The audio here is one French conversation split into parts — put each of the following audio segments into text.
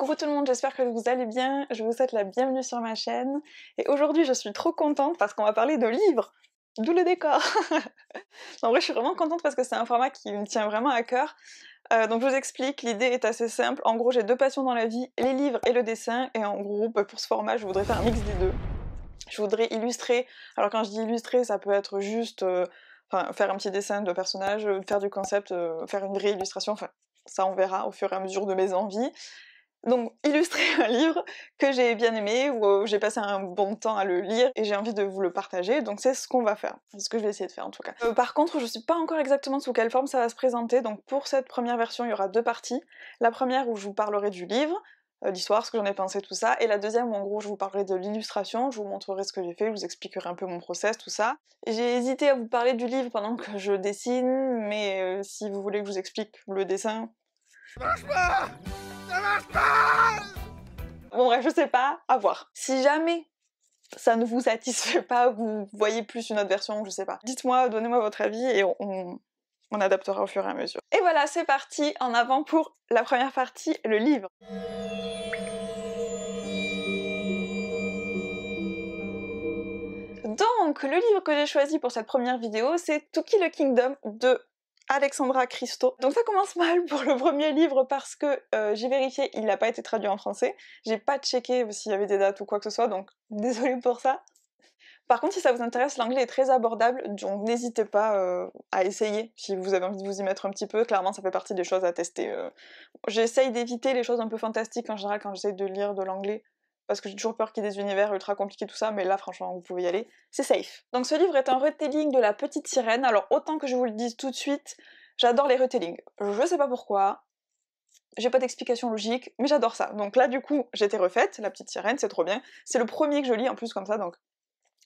Coucou tout le monde, j'espère que vous allez bien, je vous souhaite la bienvenue sur ma chaîne. Et aujourd'hui je suis trop contente parce qu'on va parler de livres, d'où le décor. En vrai je suis vraiment contente parce que c'est un format qui me tient vraiment à cœur. Donc je vous explique, l'idée est assez simple. En gros j'ai deux passions dans la vie, les livres et le dessin. Et en gros pour ce format je voudrais faire un mix des deux. Je voudrais illustrer, alors quand je dis illustrer ça peut être juste faire un petit dessin de personnage, faire du concept, faire une vraie illustration, enfin ça on verra au fur et à mesure de mes envies. Donc illustrer un livre que j'ai bien aimé, où j'ai passé un bon temps à le lire et j'ai envie de vous le partager, donc c'est ce qu'on va faire, c'est ce que je vais essayer de faire en tout cas. Par contre je sais pas encore exactement sous quelle forme ça va se présenter, donc pour cette première version il y aura deux parties. La première où je vous parlerai du livre, l'histoire, ce que j'en ai pensé, tout ça, et la deuxième où en gros je vous parlerai de l'illustration, je vous montrerai ce que j'ai fait, je vous expliquerai un peu mon process, tout ça. J'ai hésité à vous parler du livre pendant que je dessine, mais si vous voulez que je vous explique le dessin... Ça marche pas! Ça marche pas! Bon bref, je sais pas, à voir. Si jamais ça ne vous satisfait pas, vous voyez plus une autre version, je sais pas. Dites-moi, donnez-moi votre avis et on adaptera au fur et à mesure. Et voilà, c'est parti, en avant pour la première partie, le livre. Donc, le livre que j'ai choisi pour cette première vidéo, c'est To Kill a Kingdom de Alexandra Christo. Donc ça commence mal pour le premier livre parce que j'ai vérifié, il n'a pas été traduit en français. J'ai pas checké s'il y avait des dates ou quoi que ce soit, donc désolée pour ça. Par contre, si ça vous intéresse, l'anglais est très abordable, donc n'hésitez pas à essayer si vous avez envie de vous y mettre un petit peu. Clairement, ça fait partie des choses à tester. J'essaye d'éviter les choses un peu fantastiques en général quand j'essaye de lire de l'anglais, parce que j'ai toujours peur qu'il y ait des univers ultra compliqués, tout ça, mais là, franchement, vous pouvez y aller, c'est safe. Donc ce livre est un retelling de La Petite Sirène. Alors autant que je vous le dise tout de suite, j'adore les retellings. Je sais pas pourquoi, j'ai pas d'explication logique, mais j'adore ça. Donc là, du coup, j'ai été refaite, La Petite Sirène, c'est trop bien. C'est le premier que je lis, en plus, comme ça, donc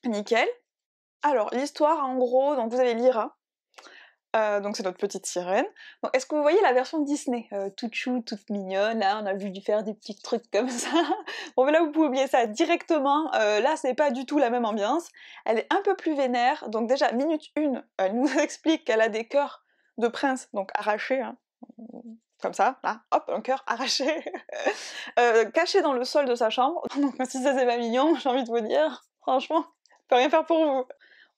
nickel. Alors, l'histoire, en gros, donc vous avez Lyra, donc c'est notre petite sirène. Donc, est-ce que vous voyez la version Disney, toute chou, toute mignonne, là on a vu lui faire des petits trucs comme ça. Bon mais là vous pouvez oublier ça directement, là c'est pas du tout la même ambiance. Elle est un peu plus vénère, donc déjà minute 1, elle nous explique qu'elle a des cœurs de prince, donc arrachés, hein, comme ça, là, hop, un cœur arraché, caché dans le sol de sa chambre. Donc si ça c'est pas mignon, j'ai envie de vous dire, franchement, je peux rien faire pour vous.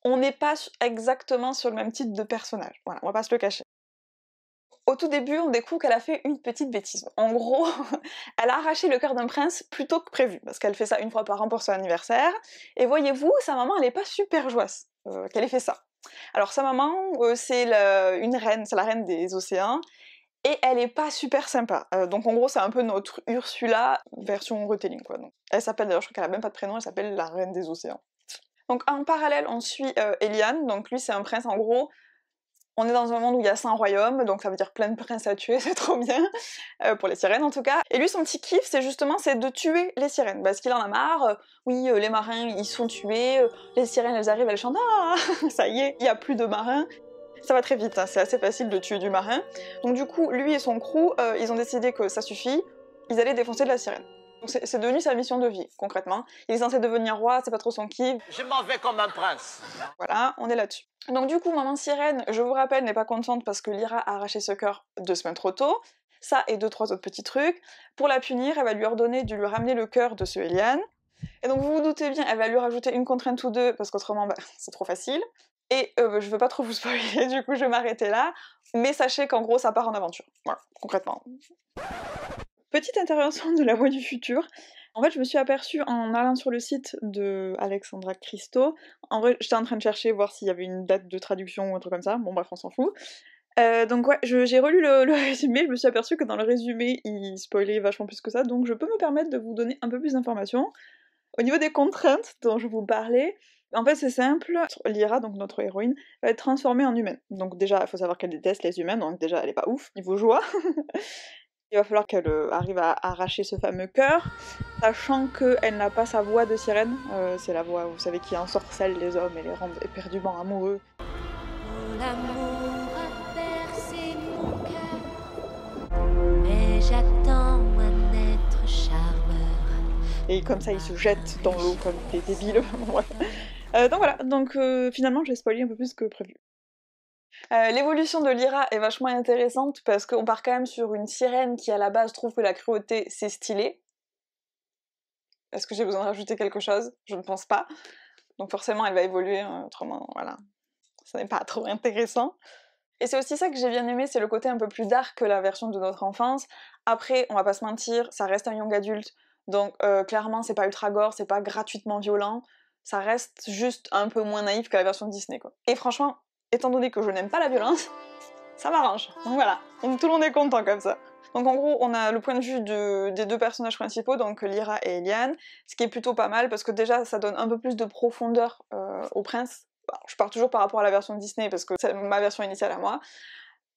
On n'est pas exactement sur le même type de personnage, voilà, on va pas se le cacher. Au tout début, on découvre qu'elle a fait une petite bêtise. En gros, elle a arraché le cœur d'un prince plus tôt que prévu, parce qu'elle fait ça une fois par an pour son anniversaire, et voyez-vous, sa maman, elle est pas super joyeuse qu'elle ait fait ça. Alors sa maman, c'est une reine, c'est la reine des océans, et elle est pas super sympa. Donc en gros, c'est un peu notre Ursula version retelling, quoi. Donc, elle s'appelle, d'ailleurs, je crois qu'elle a même pas de prénom, elle s'appelle la reine des océans. Donc en parallèle, on suit Eliane, donc lui c'est un prince en gros, on est dans un monde où il y a 100 royaumes, donc ça veut dire plein de princes à tuer, c'est trop bien, pour les sirènes en tout cas. Et lui son petit kiff c'est justement de tuer les sirènes, parce qu'il en a marre, oui les marins ils sont tués, les sirènes elles arrivent, elles chantent ah ça y est, il y a plus de marins. Ça va très vite, hein, c'est assez facile de tuer du marin. Donc du coup, lui et son crew, ils ont décidé que ça suffit, ils allaient défoncer de la sirène. Donc c'est devenu sa mission de vie, concrètement. Il est censé devenir roi, c'est pas trop son kiff. Je m'en vais comme un prince. Voilà, on est là-dessus. Donc du coup, maman sirène, je vous rappelle, n'est pas contente parce que Lyra a arraché ce cœur 2 semaines trop tôt. Ça et 2-3 autres petits trucs. Pour la punir, elle va lui ordonner de lui ramener le cœur de ce Eliane. Et donc vous vous doutez bien, elle va lui rajouter une contrainte ou deux, parce qu'autrement, bah, c'est trop facile. Et je veux pas trop vous spoiler, du coup je vais m'arrêter là. Mais sachez qu'en gros, ça part en aventure. Voilà, concrètement. Petite intervention de la voix du futur. En fait, je me suis aperçue en allant sur le site de Alexandra Christo. En vrai, j'étais en train de chercher, voir s'il y avait une date de traduction ou un truc comme ça. Bon bref, on s'en fout. Donc ouais, j'ai relu le résumé, je me suis aperçue que dans le résumé, il spoilait vachement plus que ça, donc je peux me permettre de vous donner un peu plus d'informations. Au niveau des contraintes dont je vous parlais, en fait c'est simple, Lyra, donc notre héroïne, va être transformée en humaine. Donc déjà, il faut savoir qu'elle déteste les humains, donc déjà elle est pas ouf, niveau joie. Il va falloir qu'elle arrive à arracher ce fameux cœur, sachant qu'elle n'a pas sa voix de sirène, c'est la voix, vous savez, qui ensorcelle les hommes et les rend éperdument amoureux. L'amour a percé mon cœur, mais j'attends un être charmeur. Et comme ça, ils se jettent dans l'eau comme des débiles. Donc voilà, donc finalement, j'ai spoilé un peu plus que prévu. L'évolution de Lyra est vachement intéressante parce qu'on part quand même sur une sirène qui à la base trouve que la cruauté c'est stylé. Est-ce que j'ai besoin de rajouter quelque chose? Je ne pense pas. Donc forcément elle va évoluer, autrement voilà, ça n'est pas trop intéressant. Et c'est aussi ça que j'ai bien aimé, c'est le côté un peu plus dark que la version de notre enfance. Après, on va pas se mentir, ça reste un young adulte, donc clairement c'est pas ultra gore, c'est pas gratuitement violent, ça reste juste un peu moins naïf que la version de Disney quoi. Et franchement, étant donné que je n'aime pas la violence, ça m'arrange. Donc voilà, tout le monde est content comme ça. Donc en gros, on a le point de vue des deux personnages principaux, donc Lyra et Eliane, ce qui est plutôt pas mal parce que déjà ça donne un peu plus de profondeur au prince. Je pars toujours par rapport à la version de Disney parce que c'est ma version initiale à moi.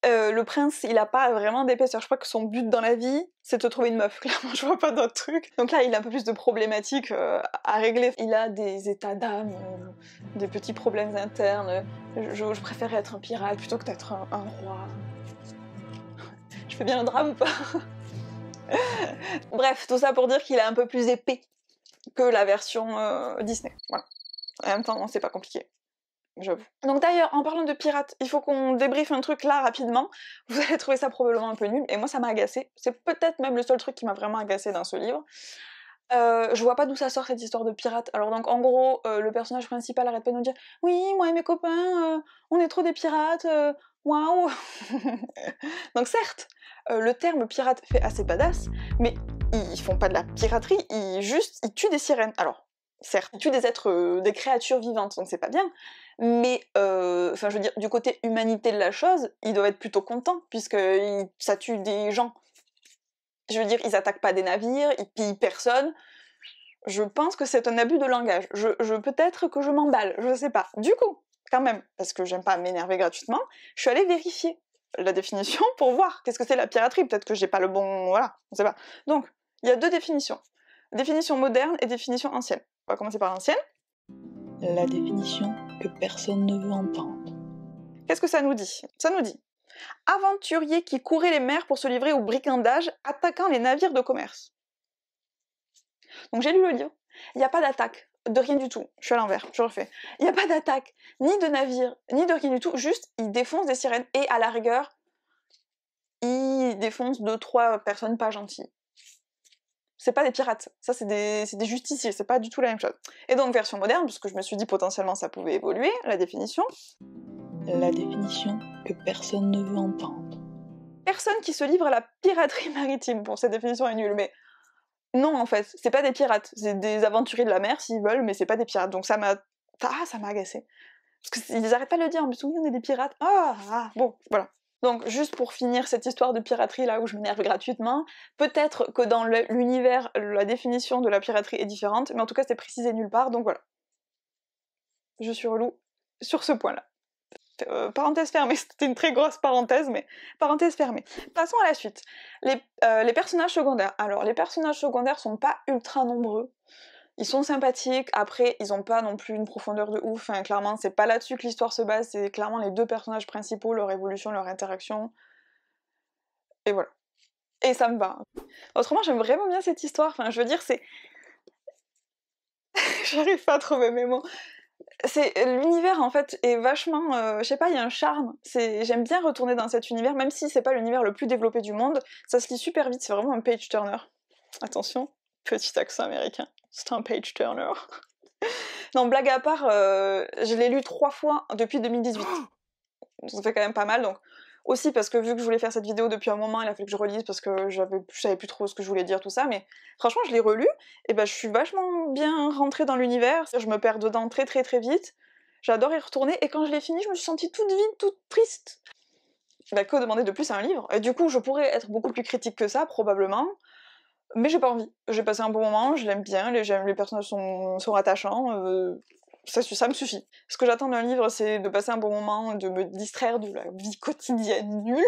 Le prince, il a pas vraiment d'épaisseur. Je crois que son but dans la vie, c'est de trouver une meuf. Clairement, je vois pas d'autres trucs. Donc là, il a un peu plus de problématiques à régler. Il a des états d'âme, des petits problèmes internes. Je préfère être un pirate plutôt que d'être un roi. Je fais bien le drame ou pas? Bref, tout ça pour dire qu'il est un peu plus épais que la version Disney. Voilà. En même temps, c'est pas compliqué. J'avoue. Donc d'ailleurs, en parlant de pirates, il faut qu'on débriefe un truc là rapidement. Vous allez trouver ça probablement un peu nul, et moi ça m'a agacé. C'est peut-être même le seul truc qui m'a vraiment agacé dans ce livre. Je vois pas d'où ça sort cette histoire de pirate. Alors donc en gros, le personnage principal arrête pas de nous dire « Oui, moi et mes copains, on est trop des pirates, waouh !» Donc certes, le terme pirate fait assez badass, mais ils font pas de la piraterie, ils tuent des sirènes. Alors, certes, ils tuent des êtres, des créatures vivantes, donc c'est pas bien, mais enfin je veux dire, du côté humanité de la chose, ils doivent être plutôt contents, puisque ça tue des gens. Je veux dire, ils attaquent pas des navires, ils pillent personne. Je pense que c'est un abus de langage. Peut-être que je m'emballe, je sais pas. Du coup, quand même, parce que j'aime pas m'énerver gratuitement, je suis allée vérifier la définition pour voir qu'est-ce que c'est la piraterie. Peut-être que j'ai pas le bon... Voilà, on sait pas. Donc, il y a deux définitions. Définition moderne et définition ancienne. On va commencer par l'ancienne. La définition que personne ne veut entendre. Qu'est-ce que ça nous dit? Ça nous dit aventurier qui courait les mers pour se livrer au brigandage, attaquant les navires de commerce. Donc j'ai lu le livre, il n'y a pas d'attaque, de rien du tout. Je suis à l'envers, je refais. Il n'y a pas d'attaque, ni de navire, ni de rien du tout, juste ils défoncent des sirènes, et à la rigueur, ils défoncent 2-3 personnes pas gentilles. C'est pas des pirates, ça c'est des justiciers, c'est pas du tout la même chose. Et donc version moderne, parce que je me suis dit potentiellement ça pouvait évoluer, la définition. La définition que personne ne veut entendre. Personne qui se livre à la piraterie maritime. Bon, cette définition est nulle, mais non, en fait, c'est pas des pirates, c'est des aventuriers de la mer s'ils veulent, mais c'est pas des pirates. Donc ça m'a agacé. Parce qu'ils arrêtent pas de le dire, en plus, oui, on est des pirates. Bon, voilà. Donc, juste pour finir cette histoire de piraterie là où je m'énerve gratuitement, peut-être que dans l'univers, la définition de la piraterie est différente, mais en tout cas, c'est précisé nulle part, donc voilà. Je suis relou sur ce point-là. Parenthèse fermée, c'était une très grosse parenthèse, mais parenthèse fermée. Passons à la suite. Les personnages secondaires. Alors, les personnages secondaires sont pas ultra nombreux. Ils sont sympathiques, après, ils ont pas non plus une profondeur de ouf, enfin, clairement, c'est pas là-dessus que l'histoire se base, c'est clairement les deux personnages principaux, leur évolution, leur interaction. Et voilà. Et ça me va. Autrement, j'aime vraiment bien cette histoire, enfin, je veux dire, c'est... J'arrive pas à trouver mes mots. L'univers en fait est vachement, je sais pas, il y a un charme. J'aime bien retourner dans cet univers, même si c'est pas l'univers le plus développé du monde. Ça se lit super vite, c'est vraiment un page turner. Attention, petit accent américain. C'est un page turner. Non, blague à part, je l'ai lu 3 fois depuis 2018. Ça fait quand même pas mal, donc aussi parce que vu que je voulais faire cette vidéo depuis un moment, il a fallu que je relise parce que je savais plus trop ce que je voulais dire, tout ça, mais franchement je l'ai relu, et ben je suis vachement bien rentrée dans l'univers, je me perds dedans très très très vite, j'adore y retourner, et quand je l'ai fini, je me suis sentie toute vide, toute triste. Bah que demander de plus à un livre? Et du coup je pourrais être beaucoup plus critique que ça, probablement, mais j'ai pas envie. J'ai passé un bon moment, je l'aime bien, les personnages sont attachants, ça me suffit. Ce que j'attends d'un livre, c'est de passer un bon moment, de me distraire de la vie quotidienne nulle.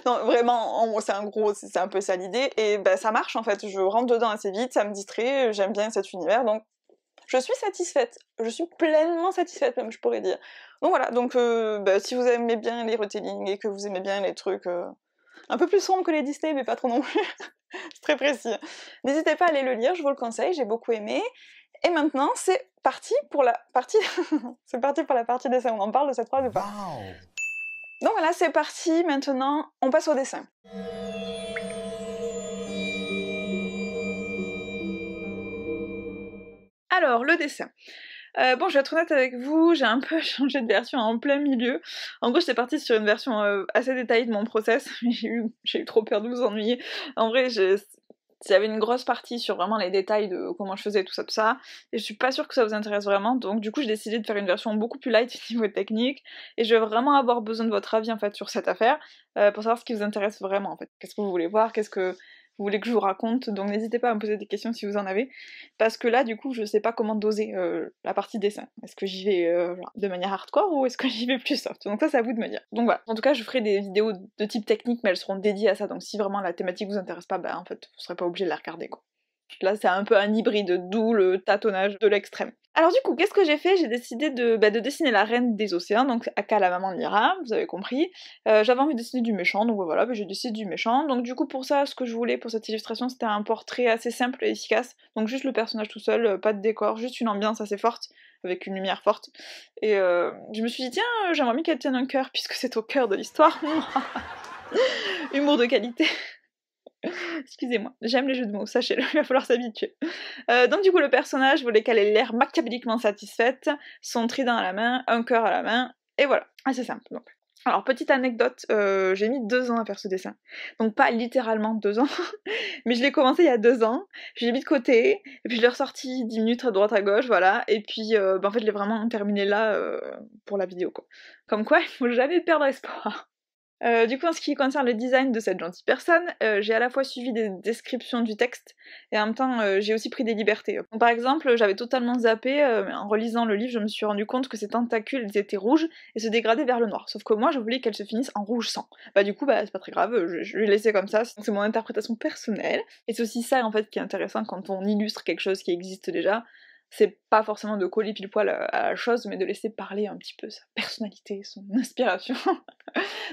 Non, vraiment, c'est un peu ça l'idée, et bah, ça marche en fait, je rentre dedans assez vite, ça me distrait, j'aime bien cet univers, donc je suis satisfaite. Je suis pleinement satisfaite même, je pourrais dire. Donc voilà, donc bah, si vous aimez bien les retellings et que vous aimez bien les trucs un peu plus sombres que les Disney, mais pas trop non plus, c'est très précis. N'hésitez pas à aller le lire, je vous le conseille, j'ai beaucoup aimé. Et maintenant, c'est parti pour la partie... c'est parti pour la partie d'essai, on en parle de cette phrase ou pas? Donc voilà, c'est parti, maintenant on passe au dessin. Alors, le dessin. Bon, je vais être honnête avec vous, j'ai un peu changé de version en plein milieu. En gros, j'étais partie sur une version assez détaillée de mon process, mais j'ai eu trop peur de vous ennuyer. En vrai, il y avait une grosse partie sur vraiment les détails de comment je faisais tout ça, et je suis pas sûre que ça vous intéresse vraiment, donc du coup j'ai décidé de faire une version beaucoup plus light au niveau technique, et je vais vraiment avoir besoin de votre avis en fait sur cette affaire, pour savoir ce qui vous intéresse vraiment en fait. Qu'est-ce que vous voulez voir, qu'est-ce que vous voulez que je vous raconte, donc n'hésitez pas à me poser des questions si vous en avez, parce que là du coup je sais pas comment doser la partie dessin. Est-ce que j'y vais de manière hardcore ou est-ce que j'y vais plus soft? Donc ça c'est à vous de me dire. Donc voilà, en tout cas je ferai des vidéos de type technique mais elles seront dédiées à ça, donc si vraiment la thématique vous intéresse pas, bah en fait vous serez pas obligé de la regarder quoi. Là c'est un peu un hybride, d'où le tâtonnage de l'extrême. Alors du coup, qu'est-ce que j'ai fait? J'ai décidé de dessiner la reine des océans, donc Aka la maman de Lyra, vous avez compris. J'avais envie de dessiner du méchant, donc voilà, j'ai décidé du méchant. Donc du coup pour ça, ce que je voulais pour cette illustration, c'était un portrait assez simple et efficace. Donc juste le personnage tout seul, pas de décor, juste une ambiance assez forte, avec une lumière forte. Et je me suis dit, tiens, j'aimerais bien qu'elle tienne un cœur, puisque c'est au cœur de l'histoire. Humour de qualité. Excusez-moi, j'aime les jeux de mots, sachez-le, il va falloir s'habituer. Donc du coup le personnage, je voulais qu'elle ait l'air machiavéliquement satisfaite, son trident à la main, un cœur à la main, et voilà, assez simple donc. Alors petite anecdote, j'ai mis 2 ans à faire ce dessin, donc pas littéralement 2 ans, mais je l'ai commencé il y a 2 ans, je l'ai mis de côté, et puis je l'ai ressorti 10 minutes à droite à gauche, voilà, et puis en fait je l'ai vraiment terminé là pour la vidéo quoi. Comme quoi il faut jamais perdre espoir. Du coup, en ce qui concerne le design de cette gentille personne, j'ai à la fois suivi des descriptions du texte, et en même temps j'ai aussi pris des libertés. Donc, par exemple, j'avais totalement zappé, en relisant le livre, je me suis rendu compte que ces tentacules ils étaient rouges et se dégradaient vers le noir. Sauf que moi, je voulais qu'elles se finissent en rouge sang. Bah du coup, c'est pas très grave, je l'ai laissé comme ça, c'est mon interprétation personnelle. Et c'est aussi ça en fait qui est intéressant quand on illustre quelque chose qui existe déjà. C'est pas forcément de coller pile poil à la chose, mais de laisser parler un petit peu sa personnalité, son inspiration.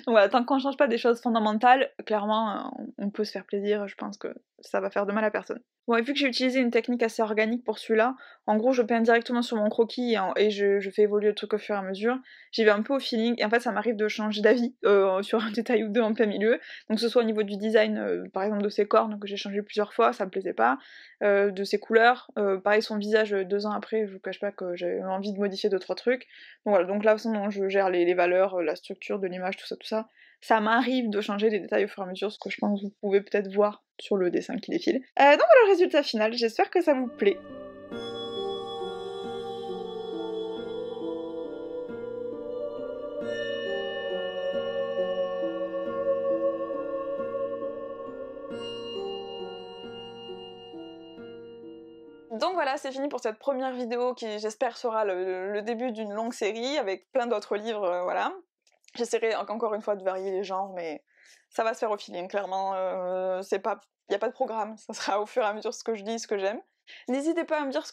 Donc voilà, tant qu'on change pas des choses fondamentales, clairement on peut se faire plaisir, je pense que ça va faire de mal à personne. Bon, et vu que j'ai utilisé une technique assez organique pour celui-là, en gros je peins directement sur mon croquis et je fais évoluer le truc au fur et à mesure, j'y vais un peu au feeling, et en fait ça m'arrive de changer d'avis sur un détail ou deux en plein milieu, donc que ce soit au niveau du design, par exemple de ses cornes que j'ai changé plusieurs fois, ça me plaisait pas, de ses couleurs, pareil son visage 2 ans après, je vous cache pas que j'ai envie de modifier 2-3 trucs, donc voilà, donc là façon dont je gère les valeurs, la structure de l'image, tout ça, ça m'arrive de changer les détails au fur et à mesure, ce que je pense que vous pouvez peut-être voir sur le dessin qui défile. Donc voilà le résultat final, j'espère que ça vous plaît. Donc voilà, c'est fini pour cette première vidéo qui j'espère sera le début d'une longue série avec plein d'autres livres, voilà. J'essaierai encore une fois de varier les genres, mais ça va se faire au feeling, clairement, y a pas de programme, ça sera au fur et à mesure ce que je lis, ce que j'aime. N'hésitez pas à me dire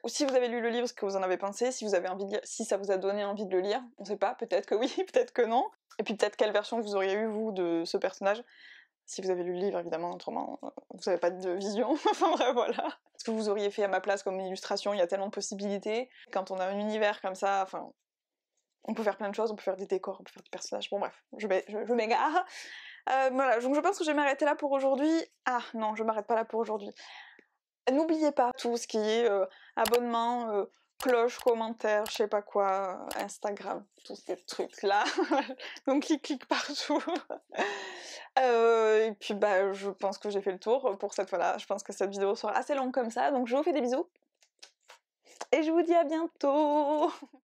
si vous avez lu le livre, ce que vous en avez pensé, si vous avez envie de lire, si ça vous a donné envie de le lire, on sait pas, peut-être que oui, peut-être que non, et puis peut-être quelle version vous auriez eu vous de ce personnage, si vous avez lu le livre évidemment, autrement vous n'avez pas de vision, enfin bref voilà. Ce que vous auriez fait à ma place comme illustration, il y a tellement de possibilités, quand on a un univers comme ça, enfin... On peut faire plein de choses, on peut faire des décors, on peut faire des personnages, bon bref, je m'égare. Voilà, donc je pense que je vais m'arrêter là pour aujourd'hui. Ah non, je m'arrête pas là pour aujourd'hui. N'oubliez pas tout ce qui est abonnement, cloche, commentaire, je sais pas quoi, Instagram, tous ces trucs là. Donc clique partout. Et puis je pense que j'ai fait le tour pour cette fois-là. Je pense que cette vidéo sera assez longue comme ça, donc je vous fais des bisous. Et je vous dis à bientôt.